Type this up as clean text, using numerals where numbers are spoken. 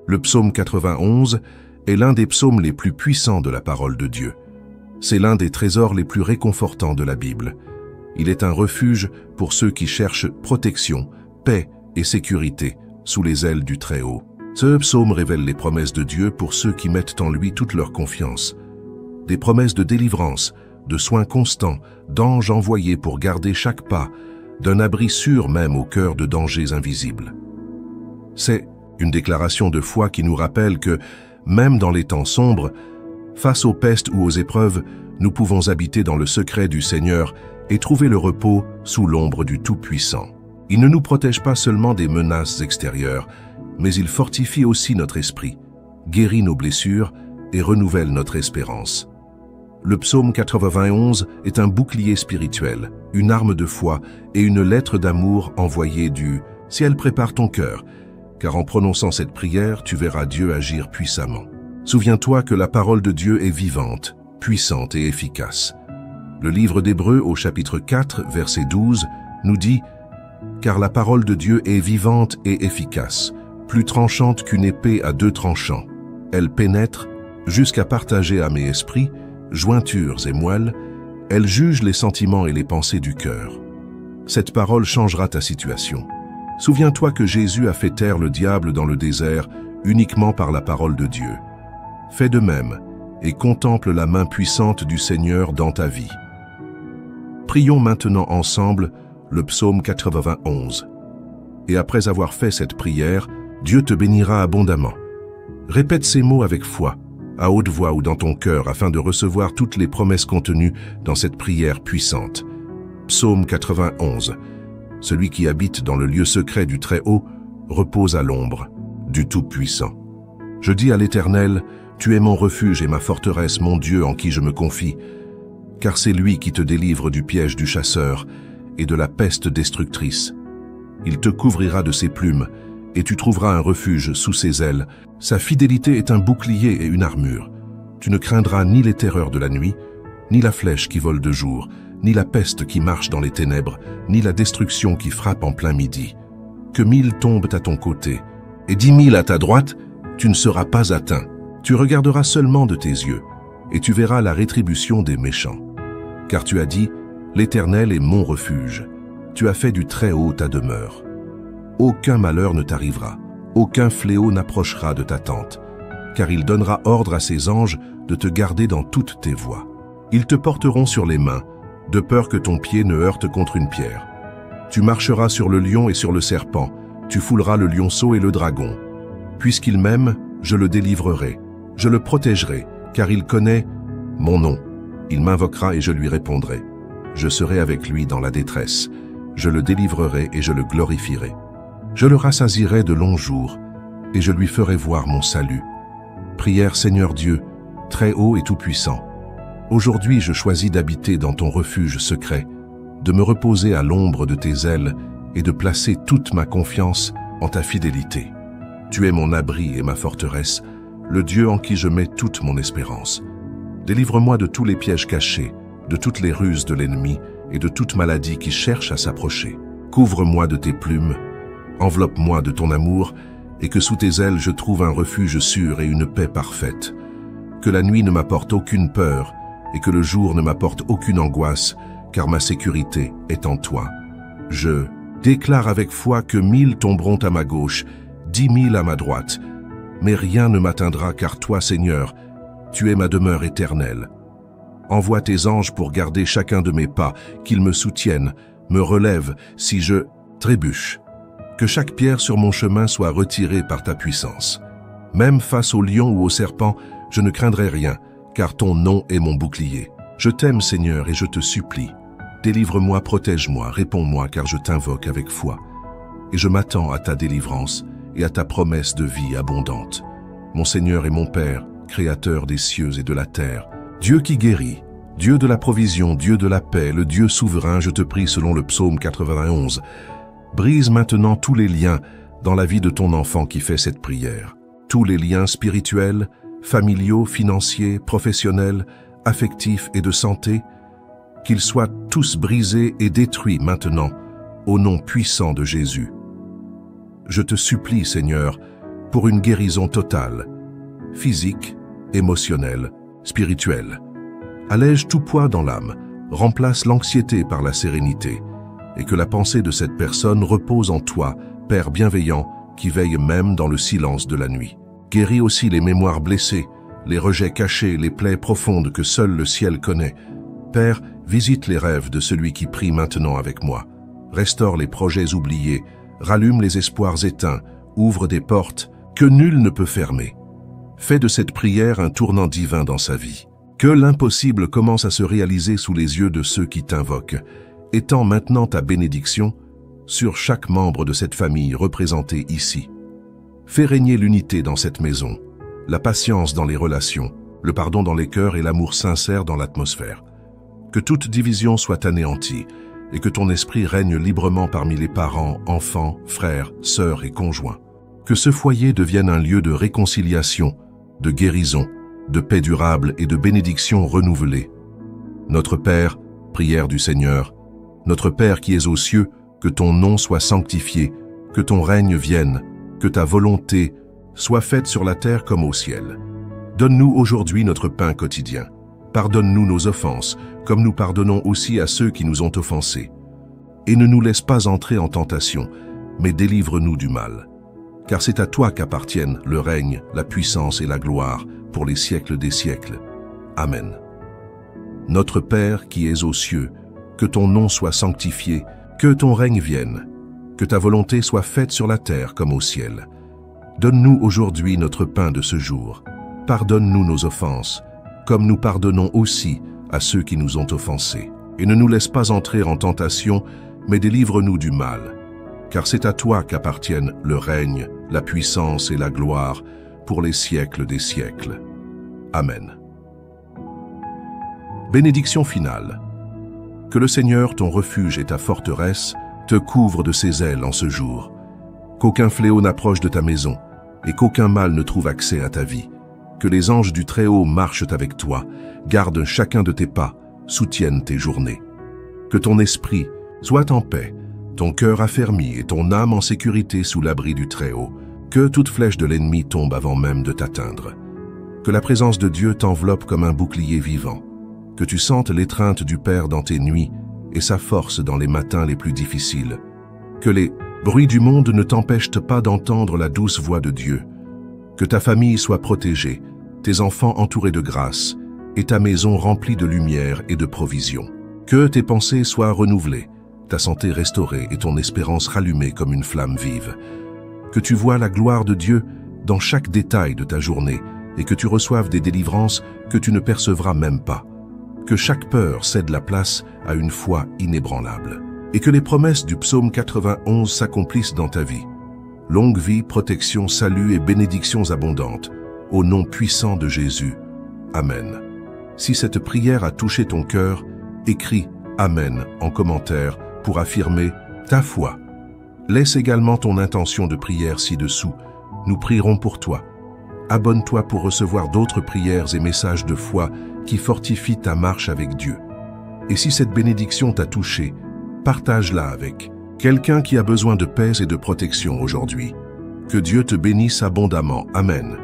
Le psaume 91 est l'un des psaumes les plus puissants de la parole de Dieu. C'est l'un des trésors les plus réconfortants de la Bible. Il est un refuge pour ceux qui cherchent protection, paix et sécurité sous les ailes du Très-Haut. Ce psaume révèle les promesses de Dieu pour ceux qui mettent en lui toute leur confiance. Des promesses de délivrance, de soins constants, d'anges envoyés pour garder chaque pas, d'un abri sûr même au cœur de dangers invisibles. C'est une déclaration de foi qui nous rappelle que, même dans les temps sombres, face aux pestes ou aux épreuves, nous pouvons habiter dans le secret du Seigneur et trouver le repos sous l'ombre du Tout-Puissant. Il ne nous protège pas seulement des menaces extérieures, mais il fortifie aussi notre esprit, guérit nos blessures et renouvelle notre espérance. Le psaume 91 est un bouclier spirituel, une arme de foi et une lettre d'amour envoyée du ciel. Prépare ton cœur, car en prononçant cette prière, tu verras Dieu agir puissamment. Souviens-toi que la parole de Dieu est vivante, puissante et efficace. Le livre d'Hébreux au chapitre 4, verset 12, nous dit « Car la parole de Dieu est vivante et efficace, plus tranchante qu'une épée à 2 tranchants. Elle pénètre jusqu'à partager âme et esprit, jointures et moelles, elle juge les sentiments et les pensées du cœur. » Cette parole changera ta situation. Souviens-toi que Jésus a fait taire le diable dans le désert uniquement par la parole de Dieu. Fais de même et contemple la main puissante du Seigneur dans ta vie. Prions maintenant ensemble le psaume 91. Et après avoir fait cette prière, Dieu te bénira abondamment. Répète ces mots avec foi, à haute voix ou dans ton cœur, afin de recevoir toutes les promesses contenues dans cette prière puissante. Psaume 91. Celui qui habite dans le lieu secret du Très-Haut repose à l'ombre du Tout-Puissant. Je dis à l'Éternel, tu es mon refuge et ma forteresse, mon Dieu en qui je me confie, car c'est lui qui te délivre du piège du chasseur et de la peste destructrice. Il te couvrira de ses plumes, et tu trouveras un refuge sous ses ailes. Sa fidélité est un bouclier et une armure. Tu ne craindras ni les terreurs de la nuit, ni la flèche qui vole de jour, ni la peste qui marche dans les ténèbres, ni la destruction qui frappe en plein midi. Que 1000 tombent à ton côté, et 10 000 à ta droite, tu ne seras pas atteint. Tu regarderas seulement de tes yeux, et tu verras la rétribution des méchants. Car tu as dit, l'Éternel est mon refuge. Tu as fait du Très-Haut ta demeure. Aucun malheur ne t'arrivera, aucun fléau n'approchera de ta tente, car il donnera ordre à ses anges de te garder dans toutes tes voies. Ils te porteront sur les mains, de peur que ton pied ne heurte contre une pierre. Tu marcheras sur le lion et sur le serpent, tu fouleras le lionceau et le dragon. Puisqu'il m'aime, je le délivrerai, je le protégerai, car il connaît mon nom. Il m'invoquera et je lui répondrai. Je serai avec lui dans la détresse. Je le délivrerai et je le glorifierai. Je le rassasierai de longs jours, et je lui ferai voir mon salut. Prière Seigneur Dieu, très haut et tout-puissant. Aujourd'hui, je choisis d'habiter dans ton refuge secret, de me reposer à l'ombre de tes ailes et de placer toute ma confiance en ta fidélité. Tu es mon abri et ma forteresse, le Dieu en qui je mets toute mon espérance. Délivre-moi de tous les pièges cachés, de toutes les ruses de l'ennemi et de toute maladie qui cherche à s'approcher. Couvre-moi de tes plumes, enveloppe-moi de ton amour, et que sous tes ailes je trouve un refuge sûr et une paix parfaite. Que la nuit ne m'apporte aucune peur, et que le jour ne m'apporte aucune angoisse, car ma sécurité est en toi. Je déclare avec foi que 1000 tomberont à ma gauche, 10 000 à ma droite, mais rien ne m'atteindra, car toi, Seigneur, tu es ma demeure éternelle. Envoie tes anges pour garder chacun de mes pas, qu'ils me soutiennent, me relèvent si je trébuche. Que chaque pierre sur mon chemin soit retirée par ta puissance. Même face au lion ou au serpent, je ne craindrai rien, car ton nom est mon bouclier. Je t'aime, Seigneur, et je te supplie. Délivre-moi, protège-moi, réponds-moi, car je t'invoque avec foi. Et je m'attends à ta délivrance et à ta promesse de vie abondante. Mon Seigneur et mon Père, Créateur des cieux et de la terre, Dieu qui guérit, Dieu de la provision, Dieu de la paix, le Dieu souverain, je te prie selon le psaume 91. Brise maintenant tous les liens dans la vie de ton enfant qui fait cette prière. Tous les liens spirituels, familiaux, financiers, professionnels, affectifs et de santé, qu'ils soient tous brisés et détruits maintenant, au nom puissant de Jésus. Je te supplie, Seigneur, pour une guérison totale, physique, émotionnelle, spirituelle. Allège tout poids dans l'âme, remplace l'anxiété par la sérénité, et que la pensée de cette personne repose en toi, Père bienveillant, qui veille même dans le silence de la nuit. Guéris aussi les mémoires blessées, les rejets cachés, les plaies profondes que seul le ciel connaît. Père, visite les rêves de celui qui prie maintenant avec moi. Restaure les projets oubliés, rallume les espoirs éteints, ouvre des portes que nul ne peut fermer. Fais de cette prière un tournant divin dans sa vie. Que l'impossible commence à se réaliser sous les yeux de ceux qui t'invoquent. Étends maintenant ta bénédiction sur chaque membre de cette famille représentée ici. Fais régner l'unité dans cette maison, la patience dans les relations, le pardon dans les cœurs et l'amour sincère dans l'atmosphère. Que toute division soit anéantie et que ton esprit règne librement parmi les parents, enfants, frères, sœurs et conjoints. Que ce foyer devienne un lieu de réconciliation, de guérison, de paix durable et de bénédiction renouvelée. Notre Père, prière du Seigneur, notre Père qui es aux cieux, que ton nom soit sanctifié, que ton règne vienne, que ta volonté soit faite sur la terre comme au ciel. Donne-nous aujourd'hui notre pain quotidien. Pardonne-nous nos offenses, comme nous pardonnons aussi à ceux qui nous ont offensés. Et ne nous laisse pas entrer en tentation, mais délivre-nous du mal. Car c'est à toi qu'appartiennent le règne, la puissance et la gloire pour les siècles des siècles. Amen. Notre Père qui es aux cieux, que ton nom soit sanctifié, que ton règne vienne, que ta volonté soit faite sur la terre comme au ciel. Donne-nous aujourd'hui notre pain de ce jour. Pardonne-nous nos offenses, comme nous pardonnons aussi à ceux qui nous ont offensés. Et ne nous laisse pas entrer en tentation, mais délivre-nous du mal. Car c'est à toi qu'appartiennent le règne, la puissance et la gloire pour les siècles des siècles. Amen. Bénédiction finale. Que le Seigneur, ton refuge et ta forteresse, te couvre de ses ailes en ce jour. Qu'aucun fléau n'approche de ta maison et qu'aucun mal ne trouve accès à ta vie. Que les anges du Très-Haut marchent avec toi, gardent chacun de tes pas, soutiennent tes journées. Que ton esprit soit en paix, ton cœur affermi et ton âme en sécurité sous l'abri du Très-Haut. Que toute flèche de l'ennemi tombe avant même de t'atteindre. Que la présence de Dieu t'enveloppe comme un bouclier vivant. Que tu sentes l'étreinte du Père dans tes nuits et sa force dans les matins les plus difficiles. Que les bruits du monde ne t'empêchent pas d'entendre la douce voix de Dieu. Que ta famille soit protégée, tes enfants entourés de grâce et ta maison remplie de lumière et de provisions. Que tes pensées soient renouvelées, ta santé restaurée et ton espérance rallumée comme une flamme vive. Que tu vois la gloire de Dieu dans chaque détail de ta journée et que tu reçoives des délivrances que tu ne percevras même pas. Que chaque peur cède la place à une foi inébranlable. Et que les promesses du psaume 91 s'accomplissent dans ta vie. Longue vie, protection, salut et bénédictions abondantes, au nom puissant de Jésus. Amen. Si cette prière a touché ton cœur, écris « Amen » en commentaire pour affirmer ta foi. Laisse également ton intention de prière ci-dessous. Nous prierons pour toi. Abonne-toi pour recevoir d'autres prières et messages de foi qui fortifient ta marche avec Dieu. Et si cette bénédiction t'a touché, partage-la avec quelqu'un qui a besoin de paix et de protection aujourd'hui. Que Dieu te bénisse abondamment. Amen.